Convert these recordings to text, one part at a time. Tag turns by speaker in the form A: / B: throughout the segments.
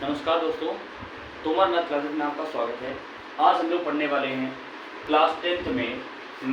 A: नमस्कार दोस्तों, Tomar math classes में आपका स्वागत है। आज हम लोग पढ़ने वाले हैं क्लास 10th में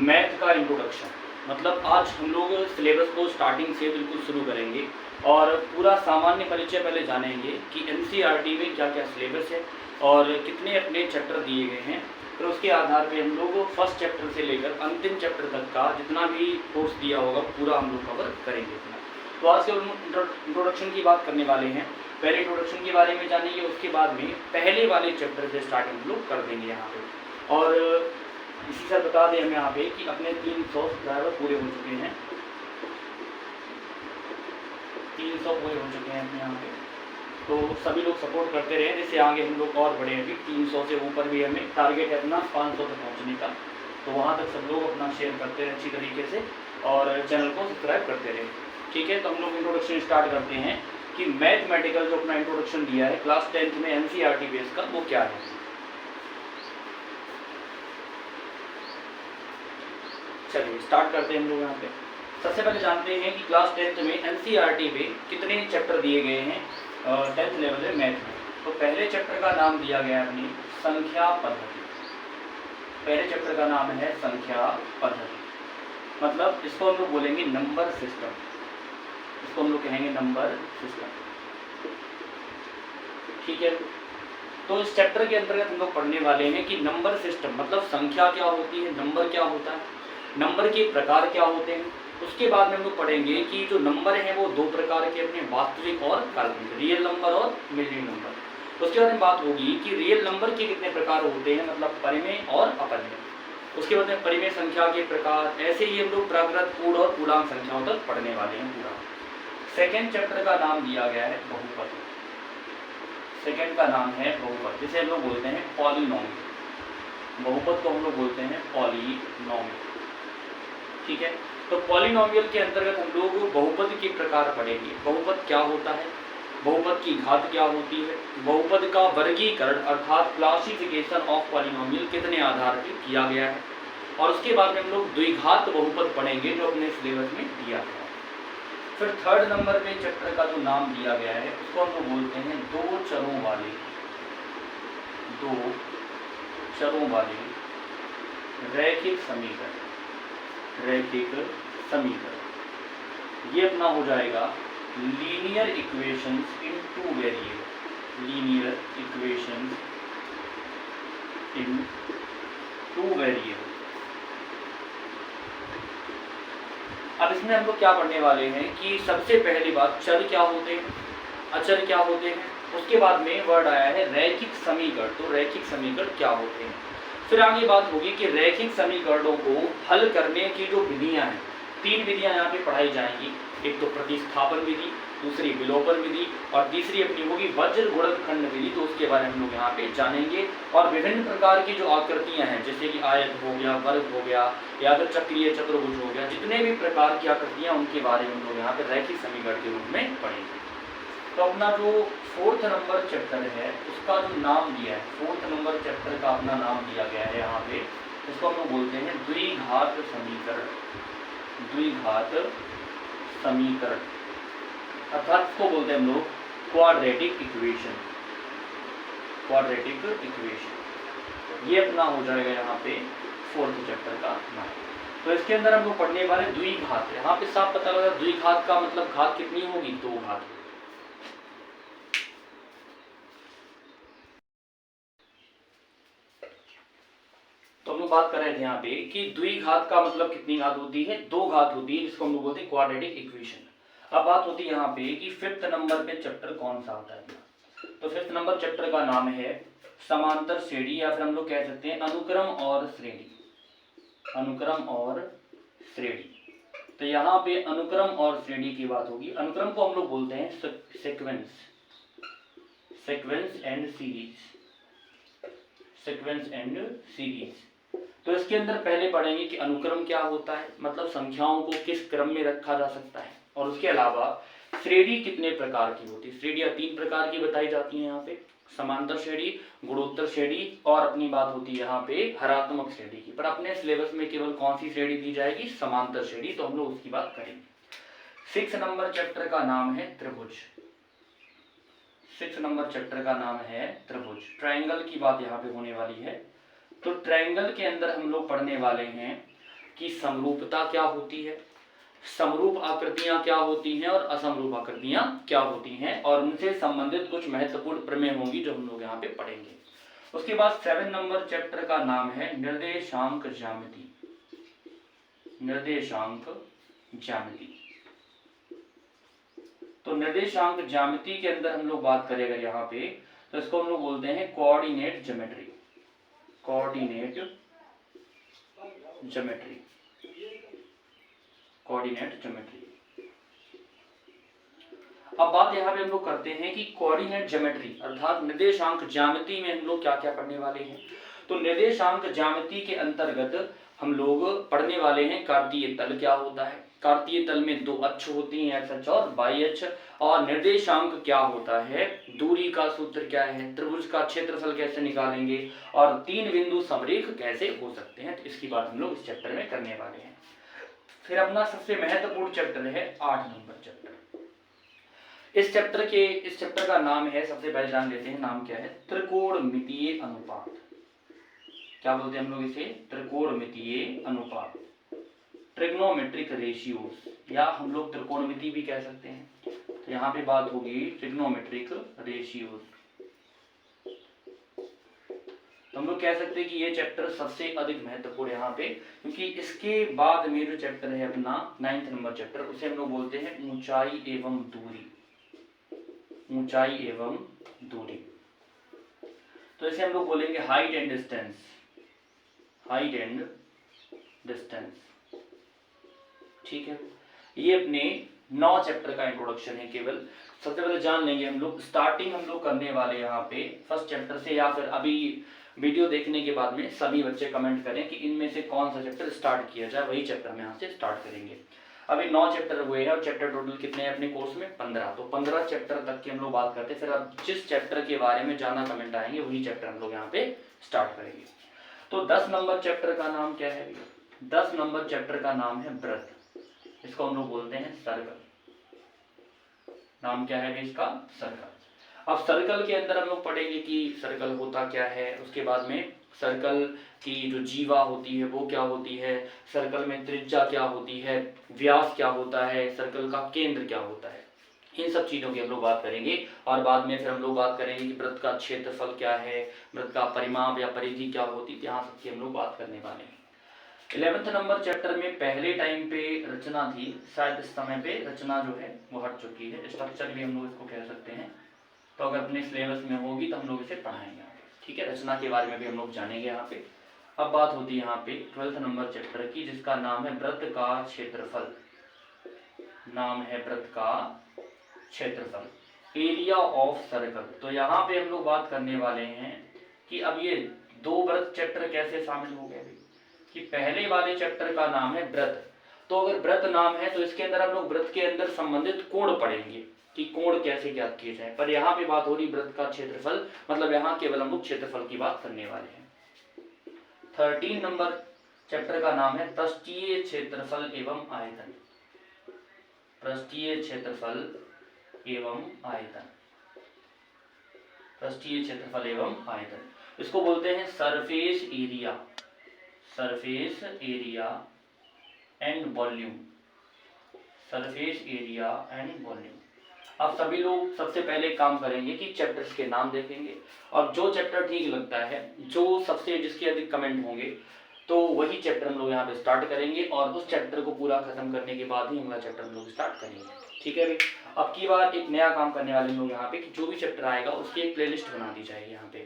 A: मैथ का इंट्रोडक्शन। मतलब आज हम लोग सिलेबस को स्टार्टिंग से बिल्कुल शुरू करेंगे और पूरा सामान्य परिचय पहले जानेंगे कि एनसीईआरटी में क्या क्या सिलेबस है और कितने अपने चैप्टर दिए गए हैं। फिर उसके आधार पे हम लोग फर्स्ट चैप्टर से लेकर अंतिम चैप्टर तक का जितना भी कोर्स दिया होगा पूरा हम लोग कवर करेंगे इतना। तो आज के इंट्रोडक्शन की बात करने वाले हैं। पहले इंट्रोडक्शन के बारे में जानेंगे, उसके बाद में पहले वाले चैप्टर से स्टार्टिंग हम लोग कर देंगे यहाँ पे। और इसी से बता दें हम यहाँ पे कि अपने 300 सब्सक्राइबर पूरे हो चुके हैं, 300 पूरे हो चुके हैं अपने यहाँ पे। तो सभी लोग सपोर्ट करते रहे, जिससे आगे हम लोग और बढ़े। अभी 300 से ऊपर भी हमें टारगेट है अपना 500 तक पहुँचने का। तो वहाँ तक सब लोग अपना शेयर करते रहे अच्छी तरीके से और चैनल को सब्सक्राइब करते रहे। ठीक है, तो हम लोग इंट्रोडक्शन स्टार्ट करते हैं कि मैथमेटिकल जो अपना इंट्रोडक्शन दिया है क्लास 10th में एनसीईआरटी बेस का, वो क्या है। चलिए स्टार्ट करते हैं हम लोग यहाँ पे। सबसे पहले जानते हैं कि क्लास 10th में एनसीईआरटी में कितने चैप्टर दिए गए हैं 10th लेवल में मैथ में। तो पहले चैप्टर का नाम दिया गया है अपनी संख्या पद्धति। पहले चैप्टर का नाम है संख्या पद्धति, मतलब इसको हम लोग बोलेंगे नंबर सिस्टम। इसको हम लोग कहेंगे नंबर सिस्टम। ठीक है, तो इस चैप्टर के अंतर्गत हम लोग पढ़ने वाले हैं कि नंबर सिस्टम मतलब संख्या क्या होती है, नंबर क्या होता है, नंबर के प्रकार क्या होते हैं। उसके बाद में हम लोग पढ़ेंगे कि जो नंबर हैं वो दो प्रकार के अपने वास्तविक और काल्पनिक, रियल नंबर और इमेजिनरी नंबर। उसके बाद में बात होगी कि रियल नंबर के कितने प्रकार होते हैं, मतलब परिमेय और अपरिमेय। उसके बाद में परिमेय संख्या के प्रकार, ऐसे ही हम लोग प्राकृत, पूर्ण और पूर्णांक संख्याओं तक पढ़ने वाले हैं पूरा। सेकेंड चैप्टर का नाम दिया गया है बहुपद। सेकेंड का नाम है बहुपद, जिसे हम लोग बोलते हैं पॉलिनोमियल। बहुपद को हम लोग बोलते हैं पॉलिनोमियल। ठीक है, तो पॉलिनोमियल के अंतर्गत हम लोग बहुपद के प्रकार पढ़ेंगे। बहुपद क्या होता है, बहुपद की घात क्या होती है, बहुपद का वर्गीकरण अर्थात क्लासिफिकेशन ऑफ पॉलिनोमियल कितने आधार पर किया गया है। और उसके बाद में हम लोग द्विघात बहुपद पढ़ेंगे जो अपने सिलेबस में दिया गया है। फिर थर्ड नंबर पे चैप्टर का जो नाम दिया गया है उसको हम लोग बोलते हैं दो चरों वाले रैखिक समीकरण। रैखिक समीकरण ये अपना हो जाएगा लीनियर इक्वेशंस इन टू वेरिएबल। लीनियर इक्वेशंस इन टू वेरिएबल। अब इसमें हम लोग क्या पढ़ने वाले हैं कि सबसे पहली बात चर क्या होते हैं, अचर क्या होते हैं। उसके बाद में वर्ड आया है रैखिक समीकरण। तो रैखिक समीकरण क्या होते हैं। फिर आगे बात होगी कि रैखिक समीकरणों को हल करने की जो विधियां हैं, तीन विधियां यहाँ पे पढ़ाई जाएंगी। एक तो प्रतिस्थापन विधि, दूसरी विलोपन विधि और तीसरी अपनी होगी वज्र गुणनखंड विधि। तो उसके बारे में हम लोग यहाँ पे जानेंगे। और विभिन्न प्रकार की जो आकृतियां हैं जैसे कि आयत हो गया, वर्ग हो गया या फिर चक्रीय चतुर्भुज हो गया, जितने भी प्रकार की आकृतियां उनके बारे में हम लोग यहाँ पे रैखिक समीकरण के रूप में पढ़ेंगे। तो अपना जो फोर्थ नंबर चैप्टर है उसका जो नाम दिया है, फोर्थ नंबर चैप्टर का अपना नाम दिया गया है यहाँ पे, इसको हम लोग बोलते हैं द्विघात समीकरण। द्विघात समीकरण अर्थात इसको बोलते हैं हम लोग क्वाड्रेटिक इक्वेशन। क्वाड्रेटिक इक्वेशन ये अपना हो जाएगा यहाँ पे फोर्थ चैप्टर का नाम। तो इसके अंदर हम लोग पढ़ने वाले द्विघात। यहाँ पे साफ पता लगा द्विघात का मतलब घात कितनी होगी, दो घात। तो हम लोग बात कर रहे थे यहाँ पे कि द्विघात का मतलब कितनी घात होती है, दो घात होती है, जिसको हम लोग बोलते हैं क्वाड्रेटिक इक्वेशन। अब बात होती है यहाँ पे कि फिफ्थ नंबर पे चैप्टर कौन सा आता है। तो फिफ्थ नंबर चैप्टर का नाम है समांतर श्रेणी या फिर हम लोग कह सकते हैं अनुक्रम और श्रेणी। अनुक्रम और श्रेणी। तो यहाँ पे अनुक्रम और श्रेणी की बात होगी। अनुक्रम को हम लोग बोलते हैं sequence. Sequence and series. Sequence and series. तो इसके अंदर पहले पढ़ेंगे कि अनुक्रम क्या होता है, मतलब संख्याओं को किस क्रम में रखा जा सकता है। और उसके अलावा श्रेणी कितने प्रकार की होती है। श्रेणियां तीन प्रकार की बताई जाती हैं यहाँ पे, समांतर श्रेणी, गुणोत्तर श्रेणी और अपनी बात होती है यहाँ पे हरात्मक श्रेणी की। पर अपने सिलेबस में केवल कौन सी श्रेणी दी जाएगी, समांतर श्रेणी। तो हम लोग उसकी बात करेंगे। 6 नंबर चैप्टर का नाम है त्रिभुज। 6 नंबर चैप्टर का नाम है त्रिभुज। ट्रायंगल की बात यहाँ पे होने वाली है। तो ट्रायंगल के अंदर हम लोग पढ़ने वाले हैं कि समरूपता क्या होती है, समरूप आकृतियां क्या होती हैं और असमरूप आकृतियां क्या होती हैं, और उनसे संबंधित कुछ महत्वपूर्ण प्रमेय होंगी जो हम लोग यहाँ पे पढ़ेंगे। उसके बाद 7 नंबर चैप्टर का नाम है निर्देशांक ज्यामिति। निर्देशांक ज्यामिति। तो निर्देशांक ज्यामिति के अंदर हम लोग बात करेंगे यहाँ पे, तो इसको हम लोग बोलते हैं coordinate geometry. Coordinate geometry. Coordinate geometry. अब बात यहाँ पे हम लोग करते हैं कि कोऑर्डिनेट ज्योमेट्री अर्थात निर्देशांक ज्यामिति में हम लोग क्या क्या पढ़ने वाले हैं। तो निर्देशांक ज्यामिति के अंतर्गत हम लोग पढ़ने वाले हैं कार्तीय तल क्या होता है, कार्तीय तल में 2 अक्ष होती हैं, एक्स अक्ष और वाई अक्ष, और निर्देशांक क्या होता है, दूरी का सूत्र क्या है, त्रिभुज का क्षेत्रफल कैसे निकालेंगे, और 3 बिंदु समरेख कैसे हो सकते हैं। तो इसकी बात हम लोग इस चैप्टर में करने वाले हैं। फिर अपना सबसे महत्वपूर्ण चैप्टर है 8 नंबर चैप्टर। इस चैप्टर का नाम है, सबसे पहले जान लेते हैं नाम क्या है, त्रिकोणमितीय अनुपात। क्या बोलते हैं हम लोग इसे, त्रिकोणमितीय अनुपात, ट्रिग्नोमेट्रिक रेशियोज, या हम लोग त्रिकोणमिति भी कह सकते हैं। तो यहाँ पे बात होगी ट्रिग्नोमेट्रिक रेशियोज। तो हम लोग कह सकते हैं कि ये चैप्टर सबसे अधिक महत्वपूर्ण यहाँ पे, क्योंकि इसके बाद में जो चैप्टर है अपना 9th नंबर चैप्टर, उसे हम लोग बोलते हैं ऊंचाई एवं दूरी। ऊंचाई एवं दूरी। तो इसे हम लोग बोलेंगे height and distance. Height and distance. ठीक है, ये अपने 9 चैप्टर का इंट्रोडक्शन है। केवल सबसे पहले जान लेंगे हम लोग, स्टार्टिंग हम लोग करने वाले यहाँ पे फर्स्ट चैप्टर से, या फिर अभी वीडियो देखने के बाद में सभी बच्चे कमेंट करें कि इनमें से कौन सा चैप्टर स्टार्ट किया जाए, वही चैप्टर हम यहाँ से स्टार्ट करेंगे। अभी 9 चैप्टर हुए हैं और चैप्टर टोटल कितने हैं अपने कोर्स में, 15। तो 15 चैप्टर तक की हम लोग बात करते हैं। फिर अब जिस चैप्टर के बारे में ज्यादा कमेंट आएंगे वही चैप्टर हम लोग यहाँ पे स्टार्ट करेंगे। तो 10 नंबर चैप्टर का नाम क्या है, 10 नंबर चैप्टर का नाम है वृत्त। इसको हम लोग बोलते हैं सर्कल। नाम क्या है इसका, सर्कल। अब सर्कल के अंदर हम लोग पढ़ेंगे कि सर्कल होता क्या है, उसके बाद में सर्कल की जो जीवा होती है वो क्या होती है, सर्कल में त्रिज्या क्या होती है, व्यास क्या होता है, सर्कल का केंद्र क्या होता है, इन सब चीजों की हम लोग बात करेंगे। और बाद में फिर हम लोग बात करेंगे कि वृत्त का क्षेत्रफल क्या है, वृत्त का परिमाप या परिधि क्या होती है, यहाँ सबकी हम लोग बात करने वाले हैं। 11th नंबर चैप्टर में पहले टाइम पे रचना थी, शायद इस समय पे रचना जो है वो हट चुकी है, स्ट्रक्चर भी हम लोग इसको कह सकते हैं। तो अगर अपने सिलेबस में होगी तो हम लोग इसे पढ़ाएंगे। ठीक है, रचना के बारे में भी हम लोग जानेंगे यहाँ पे। अब बात होती है यहाँ पे 12th नंबर चैप्टर की, जिसका नाम है वृत्त का क्षेत्रफल। नाम है वृत्त का क्षेत्रफल, एरिया ऑफ सर्कल। तो यहाँ पे हम लोग बात करने वाले हैं कि अब ये 2 वृत्त चैप्टर कैसे शामिल हो गए, कि पहले वाले चैप्टर का नाम है वृत्त। तो अगर वृत्त नाम है तो इसके अंदर हम लोग वृत्त के अंदर संबंधित कोण पढ़ेंगे कि कोण कैसे ज्ञात किए जाए। पर यहाँ पे बात हो रही वृत्त का क्षेत्रफल, मतलब यहाँ केवल हम लोग क्षेत्रफल की बात करने वाले हैं। 13 नंबर चैप्टर का नाम है पृष्ठीय क्षेत्रफल एवं आयतन। पृष्ठीय क्षेत्रफल एवं आयतन। पृष्ठीय क्षेत्रफल एवं आयतन, इसको बोलते हैं surface area. Surface area and volume. Surface area and volume. अब सभी लोग सबसे पहले काम करेंगे कि चैप्टर्स के नाम देखेंगे, और जो चैप्टर ठीक लगता है, जो सबसे जिसके अधिक कमेंट होंगे, तो वही चैप्टर हम लोग यहाँ पे स्टार्ट करेंगे, और उस चैप्टर को पूरा खत्म करने के बाद ही अगला चैप्टर हम लोग स्टार्ट करेंगे। ठीक है भाई। अब की बार एक नया काम करने वाले लोग यहाँ पे कि जो भी चैप्टर आएगा उसकी एक प्लेलिस्ट बना दी जाएगी यहाँ पे,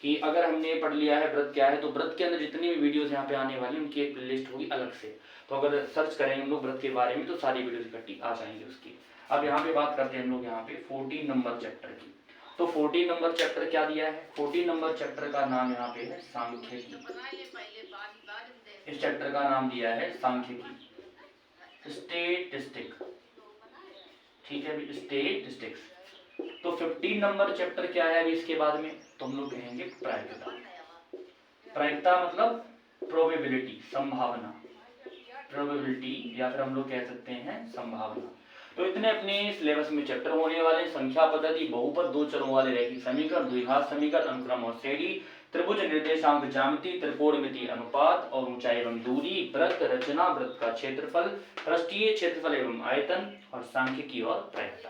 A: कि अगर हमने पढ़ लिया है वृत्त क्या है, तो वृत्त के अंदर जितनी भी वीडियोस यहाँ पे आने वाली उनकी एक प्लेलिस्ट होगी अलग से। तो अगर सर्च करेंगे हम लोग वृत्त के बारे में तो सारी वीडियोस इकट्ठी आ जाएंगी उसकी। अब यहाँ पे बात करते हैं हम लोग यहाँ पे 14 नंबर चैप्टर की। तो 14 नंबर चैप्टर क्या दिया है, 14 नंबर चैप्टर का नाम यहाँ पे है सांख्यिकी। इस चैप्टर का नाम दिया है सांख्यिकी, स्टैटिस्टिक। ठीक है, स्टैटिस्टिक्स। तो 15 नंबर चैप्टर क्या है अभी इसके बाद में, तो हम लोग कहेंगे प्रायिकता। प्रायिकता मतलब प्रोबेबिलिटी, संभावना। प्रोबेबिलिटी, या फिर हम लोग कह सकते हैं संभावना। तो इतने अपने सिलेबस में चैप्टर होने वाले। संख्या पद्धति, बहुपद, दो चरों वाले रैखिक समीकरण, द्विघात समीकरण, अनुक्रम और श्रेणी, त्रिभुज निर्देशांक ज्यामिति, त्रिकोणमिति अनुपात और ऊंचाई एवं दूरी, वृत्त रचना, वृत्त का क्षेत्रफल, पृष्ठीय क्षेत्रफल एवं आयतन और सांख्यिकी और प्रायिकता।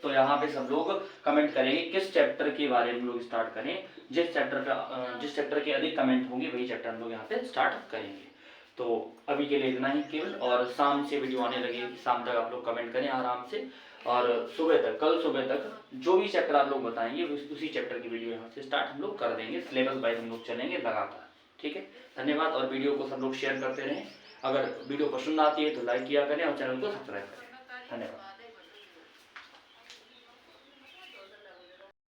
A: तो यहाँ पे सब लोग कमेंट करेंगे किस चैप्टर के बारे में लोग स्टार्ट करें। जिस चैप्टर के अधिक कमेंट होंगे वही चैप्टर हम लोग यहाँ पे स्टार्ट करेंगे। तो अभी के लिए इतना ही केवल, और शाम से वीडियो आने लगेगी, शाम तक आप लोग कमेंट करें आराम से, और सुबह तक, कल सुबह तक जो भी चैप्टर आप लोग बताएंगे उसी चैप्टर की वीडियो यहाँ से स्टार्ट हम लोग कर देंगे। सिलेबस वाइज हम लोग चलेंगे लगातार। ठीक है, धन्यवाद। और वीडियो को सब लोग शेयर करते रहें। अगर वीडियो पसंद आती है तो लाइक किया करें और चैनल को सब्सक्राइब करें। धन्यवाद।